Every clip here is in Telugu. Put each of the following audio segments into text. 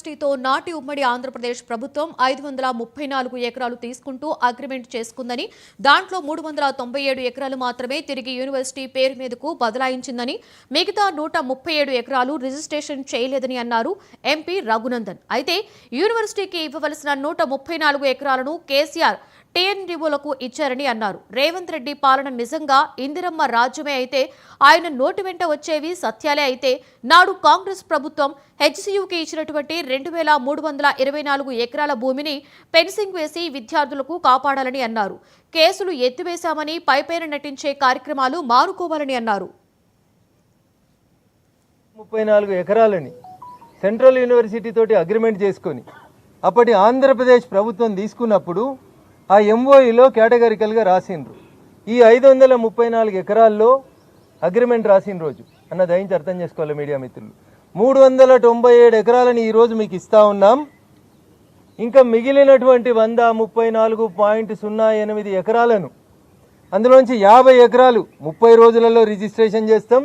యూనివర్సిటీతో నాటి ఉమ్మడి ఆంధ్రప్రదేశ్ ప్రభుత్వం 534 ఎకరాలు తీసుకుంటూ అగ్రిమెంట్ చేసుకుందని, దాంట్లో 397 ఎకరాలు మాత్రమే తిరిగి యూనివర్సిటీ పేరు మీదకు బదలాయించిందని, మిగతా 137 ఎకరాలు రిజిస్ట్రేషన్ చేయలేదని అన్నారు ఎంపీ రఘునందన్. అయితే యూనివర్సిటీకి ఇవ్వవలసిన 134 ఎకరాలను కేసీఆర్ టీఎన్డీఓలకు ఇచ్చారని అన్నారు. రేవంత్ రెడ్డి పాలన నిజంగా ఇందిరమ్మ రాజ్యమే అయితే, ఆయన నోటి వెంట వచ్చేవి సత్యాలే అయితే, నాడు కాంగ్రెస్ ప్రభుత్వం హెచ్సియుకి ఇచ్చినటువంటి 2324 ఎకరాల భూమిని ఫెన్సింగ్ వేసి విద్యార్థులకు కాపాడాలని అన్నారు. కేసులు ఎత్తివేశామని పైపైన నటించే కార్యక్రమాలు మానుకోవాలని అన్నారు. 34 ఎకరాలని సెంట్రల్ యూనివర్సిటీ తోటి అగ్రిమెంట్ చేసుకొని అప్పటి ఆంధ్రప్రదేశ్ ప్రభుత్వం తీసుకున్నప్పుడు ఆ ఎంఓఈలో కేటగిరికల్గా రాసిండ్రు. ఈ 534 ఎకరాల్లో అగ్రిమెంట్ రాసిన రోజు అన్న దయించి అర్థం చేసుకోవాలి మీడియా మిత్రులు. 397 ఎకరాలని ఈరోజు మీకు ఇస్తా ఉన్నాం. ఇంకా మిగిలినటువంటి 134.08 ఎకరాలను అందులోంచి 50 ఎకరాలు 30 రోజులలో రిజిస్ట్రేషన్ చేస్తాం.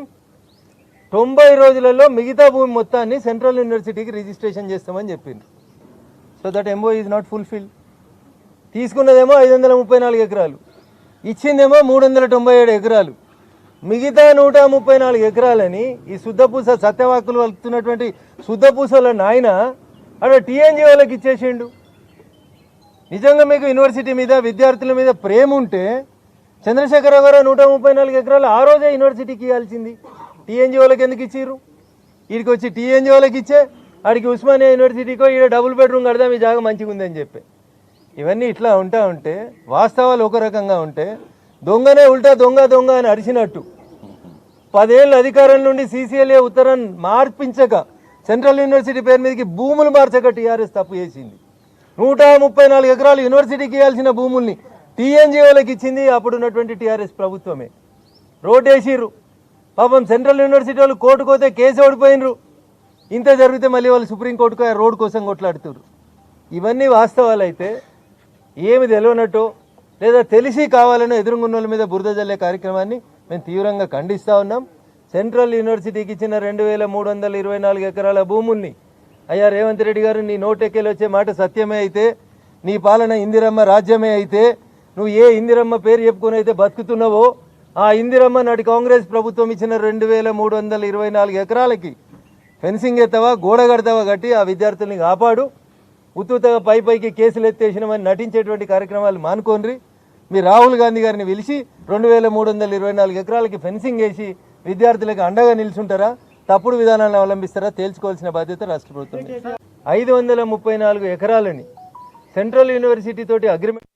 90 రోజులలో మిగతా భూమి మొత్తాన్ని సెంట్రల్ యూనివర్సిటీకి రిజిస్ట్రేషన్ చేస్తామని చెప్పిండ్రు. So that MOE is not fulfil. తీసుకున్నదేమో 534 ఎకరాలు, ఇచ్చిందేమో 397 ఎకరాలు. మిగతా 134 ఎకరాలని ఈ శుద్ధపూస సత్యవాకులు వలుతున్నటువంటి శుద్ధపూసల నాయన అక్కడ టీఎన్జీఓలకు ఇచ్చేసిండు. నిజంగా మీకు యూనివర్సిటీ మీద విద్యార్థుల మీద ప్రేమ ఉంటే చంద్రశేఖరరావు గారు 134 ఎకరాలు ఆ రోజే యూనివర్సిటీకి ఇవ్వాల్సింది. టీఎన్జీఓలకు ఎందుకు ఇచ్చిర్రు? వీడికి వచ్చి టీఎన్జీఓలకు ఇచ్చే ఆడికి ఉస్మానియా యూనివర్సిటీకో ఈడ డబుల్ బెడ్రూమ్ కడదాం, ఈ జాగా మంచిగా ఉందని చెప్పి. ఇవన్నీ ఇట్లా ఉంటా ఉంటే వాస్తవాలు ఒక రకంగా ఉంటే దొంగనే ఉల్టా దొంగ దొంగ అని అరిచినట్టు 10 ఏళ్ళ అధికారం నుండి సీసీఎల్ఏ ఉత్తరం మార్పించక సెంట్రల్ యూనివర్సిటీ పేరు మీదకి భూములు మార్చక టీఆర్ఎస్ తప్పు చేసింది. 134 ఎకరాలు యూనివర్సిటీకి ఇవ్వాల్సిన భూముల్ని టీఎన్జీఓలకు ఇచ్చింది అప్పుడున్నటువంటి టీఆర్ఎస్ ప్రభుత్వమే. రోడ్ వేసిర్రు. పాపం సెంట్రల్ యూనివర్సిటీ వాళ్ళు కోర్టుకు పోతే కేసు ఓడిపోయినరు. ఇంత జరిగితే మళ్ళీ వాళ్ళు సుప్రీంకోర్టుకు రోడ్ కోసం కొట్లాడుతున్నారు. ఇవన్నీ వాస్తవాలు అయితే ఏమి తెలియనట్టు లేదా తెలిసి కావాలనో ఎదురుగున్నోళ్ళ మీద బురద జల్లే కార్యక్రమాన్ని మేము తీవ్రంగా ఖండిస్తూ ఉన్నాం. సెంట్రల్ యూనివర్సిటీకి ఇచ్చిన 2324 ఎకరాల భూముల్ని అయ్యా రేవంత్ రెడ్డి గారు, నీ నోటెక్కేలు వచ్చే మాట సత్యమే అయితే, నీ పాలన ఇందిరమ్మ రాజ్యమే అయితే, నువ్వు ఏ ఇందిరమ్మ పేరు చెప్పుకొని అయితే బతుకుతున్నావో ఆ ఇందిరమ్మ నాటి కాంగ్రెస్ ప్రభుత్వం ఇచ్చిన 2324 ఎకరాలకి ఫెన్సింగ్ ఎత్తావా, గోడ కడతావా కట్టి ఆ విద్యార్థుల్ని కాపాడు. ఉత్తుతగా పైకి కేసులు ఎత్తేసినామని నటించేటువంటి కార్యక్రమాలు మానుకోండి. మీ రాహుల్ గాంధీ గారిని పిలిచి 2324 ఎకరాలకి ఫెన్సింగ్ వేసి విద్యార్థులకు అండగా నిల్చుంటారా, తప్పుడు విధానాలను అవలంబిస్తారా తేల్చుకోవాల్సిన బాధ్యత రాష్ట్ర ప్రభుత్వం. 534 ఎకరాలని సెంట్రల్ యూనివర్సిటీ తోటి అగ్రిమెంట్